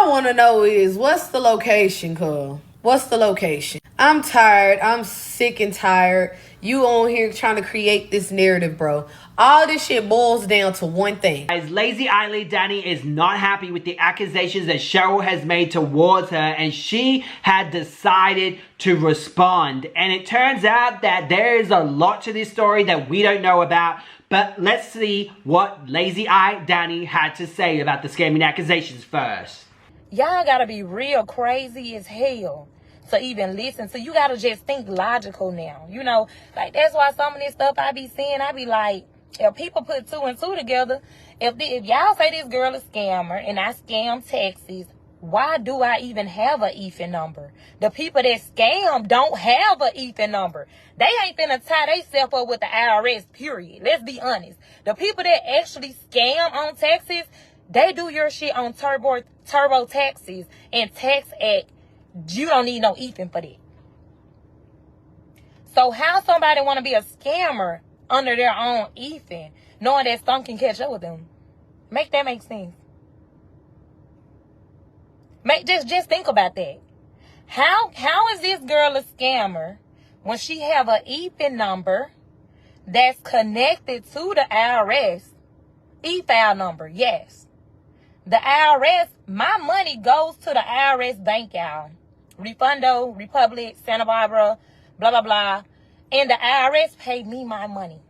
want to know is, what's the location, cuz? What's the location? I'm tired. I'm sick and tired. You on here trying to create this narrative, bro. All this shit boils down to one thing. Guys, Lazy Danni is not happy with the accusations that Sherell has made towards her, and she had decided to respond. And it turns out that there is a lot to this story that we don't know about. But let's see what Lazy Danni had to say about the scamming accusations first. Y'all gotta be real crazy as hell to even listen. So you gotta just think logical now. You know, like that's why some of this stuff I be seeing, I be like, if people put 2 and 2 together, if y'all say this girl is a scammer and I scam taxis, why do I even have a EFIN number? The people that scam don't have a EFIN number. They ain't finna tie themselves up with the IRS, period. Let's be honest. The people that actually scam on taxes, they do your shit on turbo taxes and tax act. You don't need no EFIN for that. So how somebody want to be a scammer under their own EFIN, knowing that some can catch up with them? Make that make sense. Just think about that. How is this girl a scammer when she have an EFIN number that's connected to the IRS? E-file number, yes. The IRS, my money goes to the IRS bank, y'all. Refundo, Republic, Santa Barbara, blah, blah, blah. And the IRS paid me my money.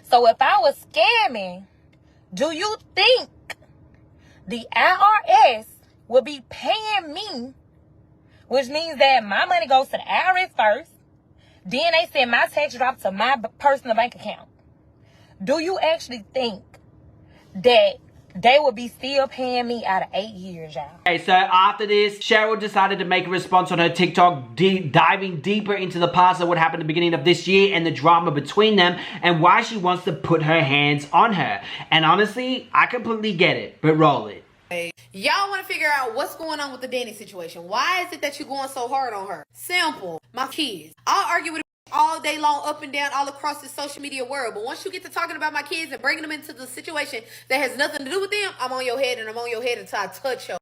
So if I was scamming, do you think the IRS would be paying me, which means that my money goes to the IRS first, then they send my tax drop to my personal bank account? Do you actually think that they would be still paying me out of 8 years, y'all? Okay, so after this, Sherell decided to make a response on her TikTok, diving deeper into the past of what happened at the beginning of this year and the drama between them and why she wants to put her hands on her. And honestly, I completely get it, but roll it. Y'all want to figure out what's going on with the Danni situation. Why is it that you're going so hard on her? Simple. My kids. I'll argue with all day long, up and down, all across the social media world. But once you get to talking about my kids and bringing them into the situation that has nothing to do with them, I'm on your head, and I'm on your head until I touch your.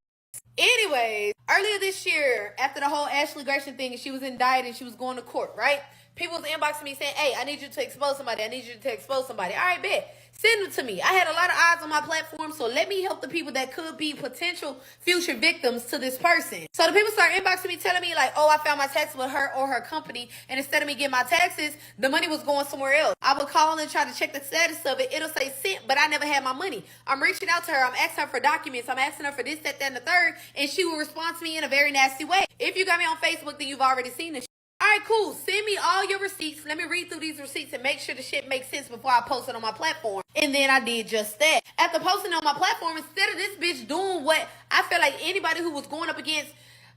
Anyways, earlier this year, after the whole Ashley Grayson thing, and she was indicted and she was going to court, right? People was inboxing me saying, hey, I need you to expose somebody. I need you to expose somebody. All right, bet. Send them to me. I had a lot of eyes on my platform, so let me help the people that could be potential future victims to this person. So the people start inboxing me, telling me like, oh, I found my taxes with her or her company, and instead of me getting my taxes, the money was going somewhere else. I would call and try to check the status of it. It'll say sent, but I never had my money. I'm reaching out to her. I'm asking her for documents. I'm asking her for this, that, and the third, and she will respond to me in a very nasty way. If you got me on Facebook, then you've already seen this. All right, cool. Send me all your receipts. Let me read through these receipts and make sure the shit makes sense before I post it on my platform. And then I did just that. After posting it on my platform, instead of this bitch doing what I feel like anybody who was going up against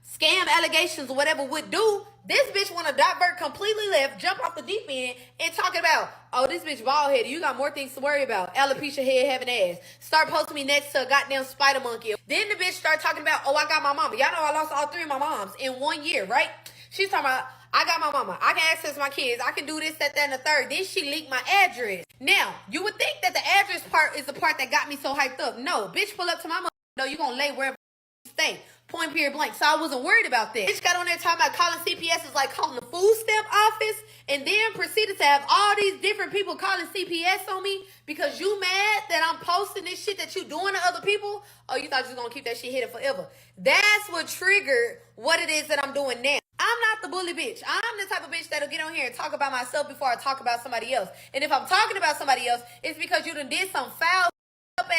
scam allegations or whatever would do, this bitch want to divert completely left, jump off the deep end, and talking about, oh, this bitch bald-headed. You got more things to worry about. Alopecia head, having ass. Start posting me next to a goddamn spider monkey. Then the bitch start talking about, oh, I got my mama. Y'all know I lost all 3 of my moms in 1 year, right? She's talking about, I got my mama. I can access my kids. I can do this, that, and the third. Then she leaked my address. Now, you would think that the address part is the part that got me so hyped up. No, bitch, pull up to my mother. No, you gonna lay wherever you stay. Point, period, blank. So I wasn't worried about that. Bitch got on there talking about calling CPS is like calling the food stamp office, and then proceeded to have all these different people calling CPS on me because you mad that I'm posting this shit that you doing to other people. Oh, you thought you was gonna keep that shit hidden forever. That's what triggered what it is that I'm doing now. I'm not the bully bitch. I'm the type of bitch that'll get on here and talk about myself before I talk about somebody else. And if I'm talking about somebody else, it's because you done did some foul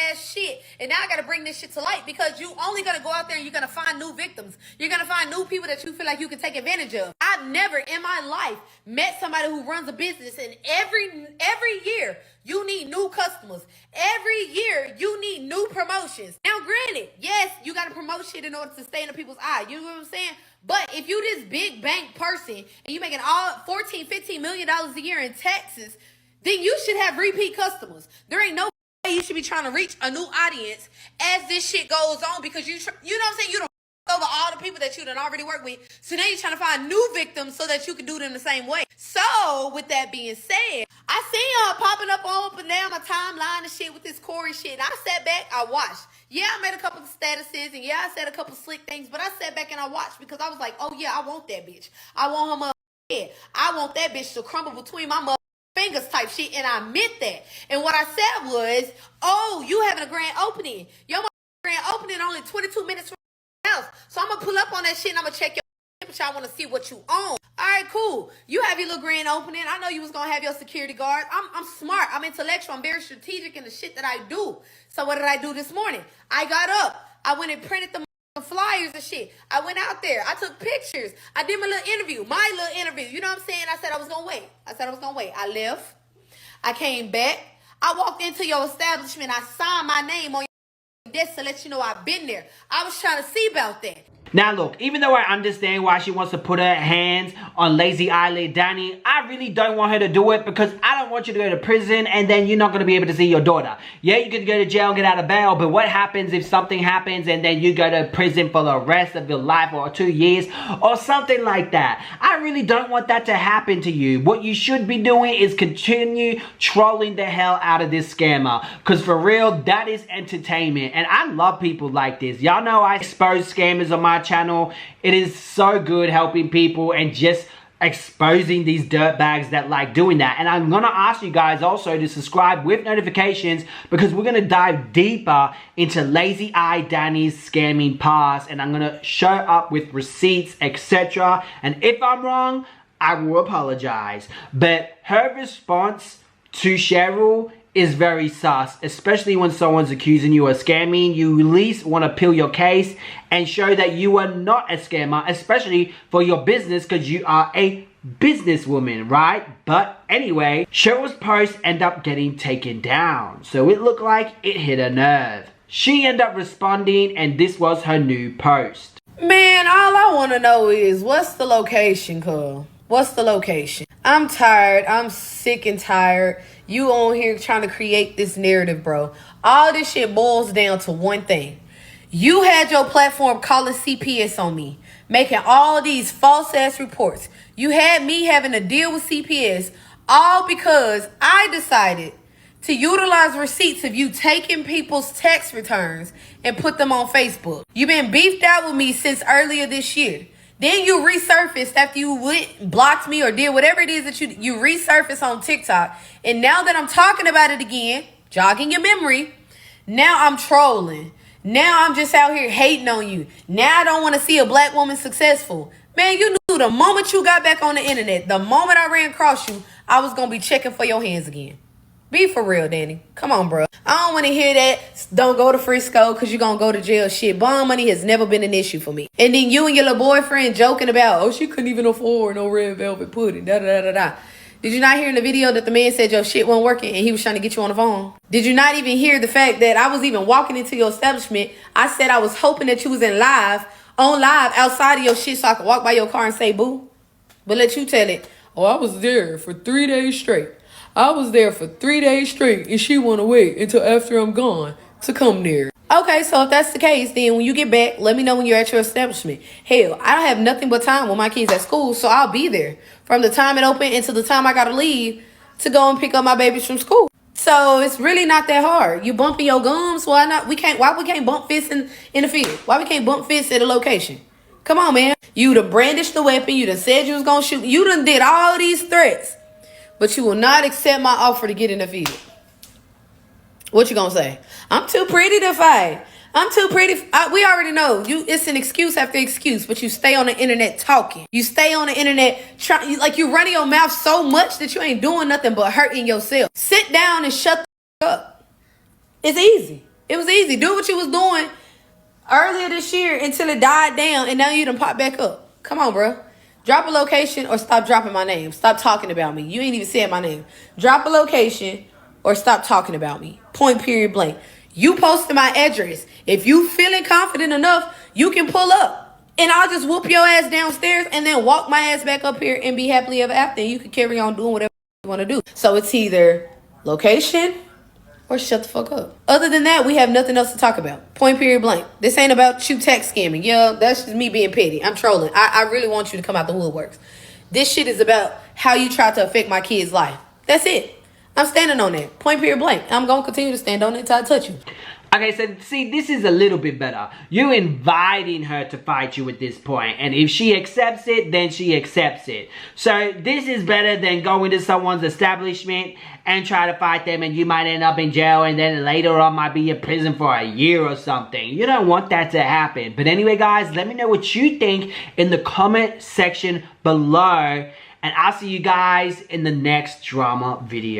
ass shit, and now I gotta bring this shit to light because you only gonna go out there and you're gonna find new victims. You're gonna find new people that you feel like you can take advantage of. I've never in my life met somebody who runs a business, and every year you need new customers. Every year you need new promotions. Now granted, yes, you gotta promote shit in order to stay in the people's eye. You know what I'm saying? But if you this big bank person and you making all $14-15 million a year in taxes, then you should have repeat customers. There ain't no you should be trying to reach a new audience as this shit goes on because you know what I'm saying? You don't over all the people that you done already worked with. So now you're trying to find new victims so that you can do them the same way. So with that being said, I seen y'all popping up all up and down my timeline and shit with this Corey shit. And I sat back, I watched. Yeah, I made a couple of statuses and yeah, I said a couple slick things, but I sat back and I watched because I was like, oh yeah, I want that bitch. I want her mother head. I want that bitch to crumble between my mother fingers type shit, and I meant that. And what I said was, oh, you having a grand opening. Your grand opening only 22 minutes from house. So I'm gonna pull up on that shit and I'm gonna check your temperature. I wanna see what you own. Alright, cool. You have your little grand opening. I know you was gonna have your security guard. I'm smart. I'm intellectual. I'm very strategic in the shit that I do. So what did I do this morning? I got up. I went and printed the flyers and shit. I went out there. I took pictures. I did my little interview. You know what I'm saying? I said I was gonna wait. I left. I came back. I walked into your establishment. I signed my name on your desk to let you know I've been there. I was trying to see about that. Now look, even though I understand why she wants to put her hands on Lazy Eyelid Danni, I really don't want her to do it because I don't want you to go to prison and then you're not going to be able to see your daughter. Yeah, you could go to jail and get out of bail, but what happens if something happens and then you go to prison for the rest of your life or 2 years or something like that? I really don't want that to happen to you. What you should be doing is continue trolling the hell out of this scammer because for real, that is entertainment and I love people like this. Y'all know I expose scammers on my channel. It is so good helping people and just exposing these dirtbags that like doing that. And I'm gonna ask you guys also to subscribe with notifications because we're gonna dive deeper into Lazy Eye Danni's scamming past and I'm gonna show up with receipts, etc. And if I'm wrong, I will apologize. But her response to Sherell is very sus, especially when someone's accusing you of scamming. You at least want to peel your case and show that you are not a scammer, especially for your business because you are a businesswoman, right? But anyway, Sherell's post ended up getting taken down, so it looked like it hit a nerve. She ended up responding and this was her new post. Man, all I want to know is what's the location, cuz? What's the location? I'm tired. I'm sick and tired. You on here trying to create this narrative, bro. All this shit boils down to one thing. You had your platform calling CPS on me, making all these false ass reports. You had me having to deal with CPS, all because I decided to utilize receipts of you taking people's tax returns and put them on Facebook. You've been beefed out with me since earlier this year. Then you resurfaced after you went, blocked me or did whatever it is that you resurfaced on TikTok. And now that I'm talking about it again, jogging your memory, now I'm trolling. Now I'm just out here hating on you. Now I don't want to see a black woman successful. Man, you knew the moment you got back on the internet, the moment I ran across you, I was going to be checking for your hands again. Be for real, Danny. Come on, bro. I don't want to hear that. Don't go to Frisco because you're going to go to jail shit. Bond money has never been an issue for me. And then you and your little boyfriend joking about, oh, she couldn't even afford no red velvet pudding. Da, da, da, da. Did you not hear in the video that the man said your shit wasn't working and he was trying to get you on the phone? Did you not even hear the fact that I was even walking into your establishment? I said I was hoping that you was on live outside of your shit so I could walk by your car and say boo. But let you tell it, oh, I was there for 3 days straight. I was there for 3 days straight and she want to wait until after I'm gone to come there. Okay, so if that's the case, then when you get back, let me know when you're at your establishment. Hell, I don't have nothing but time with my kids at school, so I'll be there from the time it opened until the time I got to leave to go and pick up my babies from school. So it's really not that hard. You bumping your gums? Why not? Why we can't bump fists in the field? Why we can't bump fists at a location? Come on, man. You done brandished the weapon. You done said you was going to shoot. You done did all these threats. But you will not accept my offer to get in the field. What you gonna say? I'm too pretty to fight. I'm too pretty. We already know. It's an excuse after excuse, but you stay on the internet talking. You stay on the internet like you running your mouth so much that you ain't doing nothing but hurting yourself. Sit down and shut the up. It's easy. It was easy. Do what you was doing earlier this year until it died down, and now you done pop back up. Come on, bro. Drop a location or stop dropping my name. Stop talking about me. You ain't even said my name. Drop a location or stop talking about me. Point, period, blank. You posted my address. If you feeling confident enough, you can pull up. And I'll just whoop your ass downstairs and then walk my ass back up here and be happily ever after. And you can carry on doing whatever you want to do. So it's either location or shut the fuck up. Other than that, we have nothing else to talk about. Point, period, blank. This ain't about you text scamming. Yeah, that's just me being petty. I'm trolling. I really want you to come out the woodworks. This shit is about how you try to affect my kid's life. That's it. I'm standing on that. Point, period, blank. I'm going to continue to stand on it until I touch you. Okay, so see, this is a little bit better. You inviting her to fight you at this point, and if she accepts it, then she accepts it. So this is better than going to someone's establishment and try to fight them, and you might end up in jail, and then later on might be in prison for a year or something. You don't want that to happen. But anyway, guys, let me know what you think in the comment section below, and I'll see you guys in the next drama video.